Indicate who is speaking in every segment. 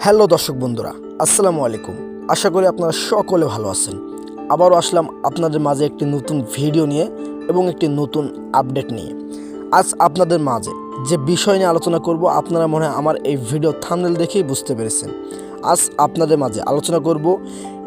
Speaker 1: Hello দর্শক বন্ধুরা, আসসালামু আলাইকুম। আশা করি আপনারা সকলে ভালো আছেন। আবারও আসলাম আপনাদের মাঝে একটি নতুন ভিডিও নিয়ে এবং একটি নতুন আপডেট নিয়ে। আজ আপনাদের মাঝে যে বিষয় নিয়ে আলোচনা করব, আপনারা মনে হয় আমার এই ভিডিও থাম্বনেল দেখেই বুঝতে পেরেছেন। আজ আপনাদের মাঝে আলোচনা করব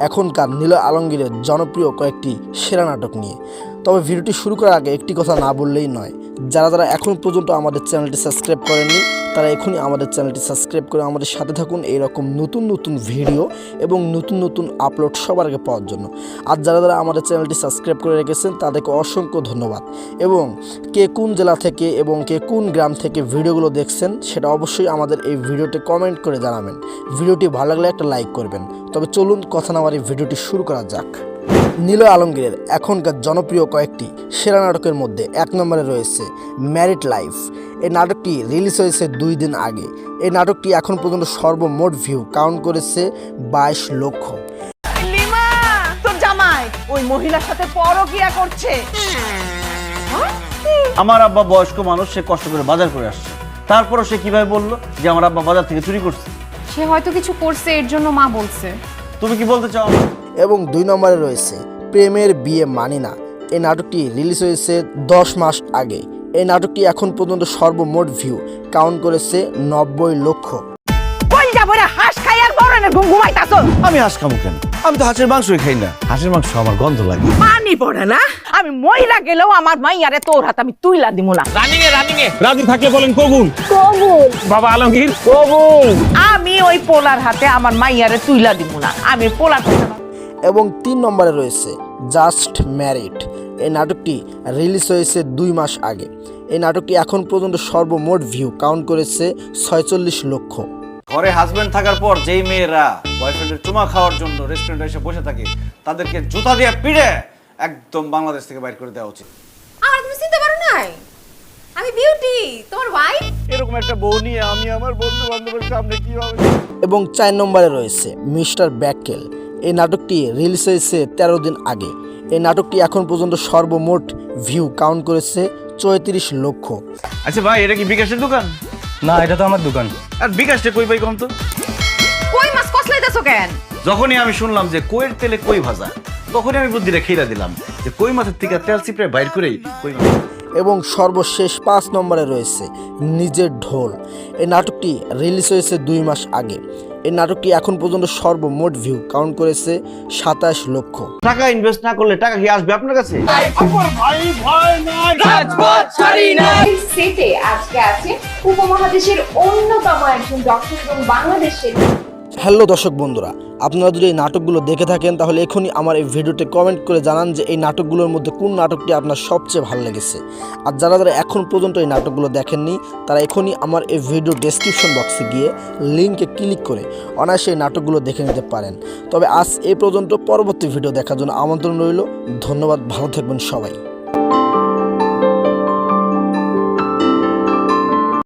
Speaker 1: এখনকার নিলয় আলমগীরের জনপ্রিয় কয়েকটি সেরা নাটক নিয়ে। তবে ভিডিওটি শুরু করার আগে একটি কথা না বললেই নয়, যারা এখন পর্যন্ত আমাদের চ্যানেলটি সাবস্ক্রাইব করেননি তারা এখনই আমাদের চ্যানেলটি সাবস্ক্রাইব করে আমাদের সাথে থাকুন এইরকম নতুন নতুন ভিডিও এবং নতুন নতুন আপলোড সবার আগে পাওয়ার জন্য। আর যারা আমাদের চ্যানেলটি সাবস্ক্রাইব করে রেখেছেন তাদেরকে অসংখ্য ধন্যবাদ। এবং কে কোন জেলা থেকে এবং কে কোন গ্রাম থেকে ভিডিওগুলো দেখছেন সেটা অবশ্যই আমাদের এই ভিডিওতে কমেন্ট করে জানাবেন। ভিডিওটি ভালো লাগলে একটা লাইক করবেন। তবে চলুন কথা না বাড়িয়ে ভিডিওটি শুরু করা যাক। নিলয় আলমগীরের এখনকার জনপ্রিয় কয়েকটি সেরা নাটকের মধ্যে এক নম্বরে রয়েছে ম্যারিড লাইফ। এই নাটকটি রিলিজ হয়েছে 2 দিন আগে। এই নাটকটি এখন পর্যন্ত সর্বমোট ভিউ কাউন্ট করেছে 22 লক্ষ।
Speaker 2: লিমা, তোর জামাই ওই মহিলার সাথে পরকিয়া করছে।
Speaker 3: আমার আব্বা বয়স্ক মানুষ, সে কষ্ট করে বাজার করে আসছে, তারপরও সে কিভাবে বললো যে আমার আব্বা বাজার থেকে চুরি করছে?
Speaker 4: সে হয়তো কিছু করছে, এর জন্য মা বলছে।
Speaker 3: তুমি কি বলতে চাও?
Speaker 1: এবং 2 নম্বরে রয়েছে প্রেমের বিয়ে মানি না। এই নাটকটি রিলিজ হয়েছে 10 মাস আগে। এই নাটকটি এখন পর্যন্ত সর্বমোট ভিউ কাউন্ট করেছে 90 লক্ষ।
Speaker 2: কই যাব রে, হাঁস খাই আর বড়নের ঘুম ঘুমাইতাছো?
Speaker 3: আমি হাঁস খাবো কেন? আমি তো হাঁসের মাংসই খাই না। হাঁসের মাংস আমার গন্ধ লাগে।
Speaker 2: পানি পড়ে না? আমি মহিলা গেলেও আমার মাইয়ারে তোর হাত আমি তুইলা দিমু না।
Speaker 5: রানিং এ রাজি থাকলে বলেন কবুল। বাবা আলমগীর কবুল।
Speaker 2: আমি ওই পোলার হাতে আমার মাইয়ারে তুইলা দিমু না। আমি পোলার
Speaker 1: এবং 3 নম্বরে রয়েছে জাস্ট ম্যারিড। এই নাটকটি রিলিজ হয়েছে 2 মাস আগে। এই নাটকটি এখন পর্যন্ত সর্বমোট ভিউ কাউন্ট করেছে 46 লক্ষ।
Speaker 3: ঘরে হাজবেন্ড থাকার পর যেই মেয়েরা বয়ফ্রেন্ডের চুমা খাওয়ার জন্য রেস্টুরেন্টে এসে বসে থাকে, তাদেরকে জুতা দিয়ে পিড়ে একদম বাংলাদেশ থেকে বাইর করে দেওয়া উচিত।
Speaker 4: আর তুমি চিনতে পারো নাই? আমি বিউটি, তোমার ওয়াইফ।
Speaker 3: এরকম একটা বউ নিয়ে আমি আমার বন্ধু বান্ধবের সামনে কিভাবে?
Speaker 1: এবং 4 নম্বরে রয়েছে মিস্টার ব্যাকেল। এই নাটকটি রিলিজ হয়েছে 13 দিন আগে। এই নাটকটি এখন পর্যন্ত সর্বমোট ভিউ কাউন্ট করেছে 34 লক্ষ।
Speaker 3: আচ্ছা ভাই, এটা কি বিকাশের দোকান?
Speaker 5: না, এটা তো আমার দোকান।
Speaker 3: আর বিকাশটা কই পাই কম তো?
Speaker 4: কই মাছ কসলাইতাছো কেন?
Speaker 3: যখনই আমি শুনলাম যে কইয়ের তেলে কই ভাজা, তখনই আমি বুদ্ধিটা খেলা দিলাম যে কই মাছের থেকে তেল চিপড়ে বাইর করেই কই মাছ।
Speaker 1: এবং সর্বশেষ 5 নম্বরে রয়েছে নিজের ঢোল। এই নাটকটি রিলিজ হয়েছে 2 মাস আগে। এই নাটকটি এখন পর্যন্ত সর্বমোট ভিউ কাউন্ট করেছে 27 লক্ষ।
Speaker 3: টাকা ইনভেস্ট না করলে টাকা কি আসবে আপনার কাছে?
Speaker 6: এই সেটে আজকে আছে উপমহাদেশের অন্যতম একজন ডক্টর এবং বাংলাদেশের।
Speaker 1: হ্যালো দর্শক বন্ধুরা, আপনারা যদি এই নাটকগুলো দেখে থাকেন তাহলে এখনই আমার এই ভিডিওতে কমেন্ট করে জানান যে এই নাটকগুলোর মধ্যে কোন নাটকটি আপনার সবচেয়ে ভালো লেগেছে। আর যারা এখন পর্যন্ত এই নাটকগুলো দেখেননি তারা এখনই আমার এই ভিডিও ডেসক্রিপশন বক্সে গিয়ে লিঙ্কে ক্লিক করে অনায়াসে এই নাটকগুলো দেখে নিতে পারেন। তবে আজ এই পর্যন্ত, পরবর্তী ভিডিও দেখার জন্য আমন্ত্রণ রইল। ধন্যবাদ, ভালো থাকবেন সবাই।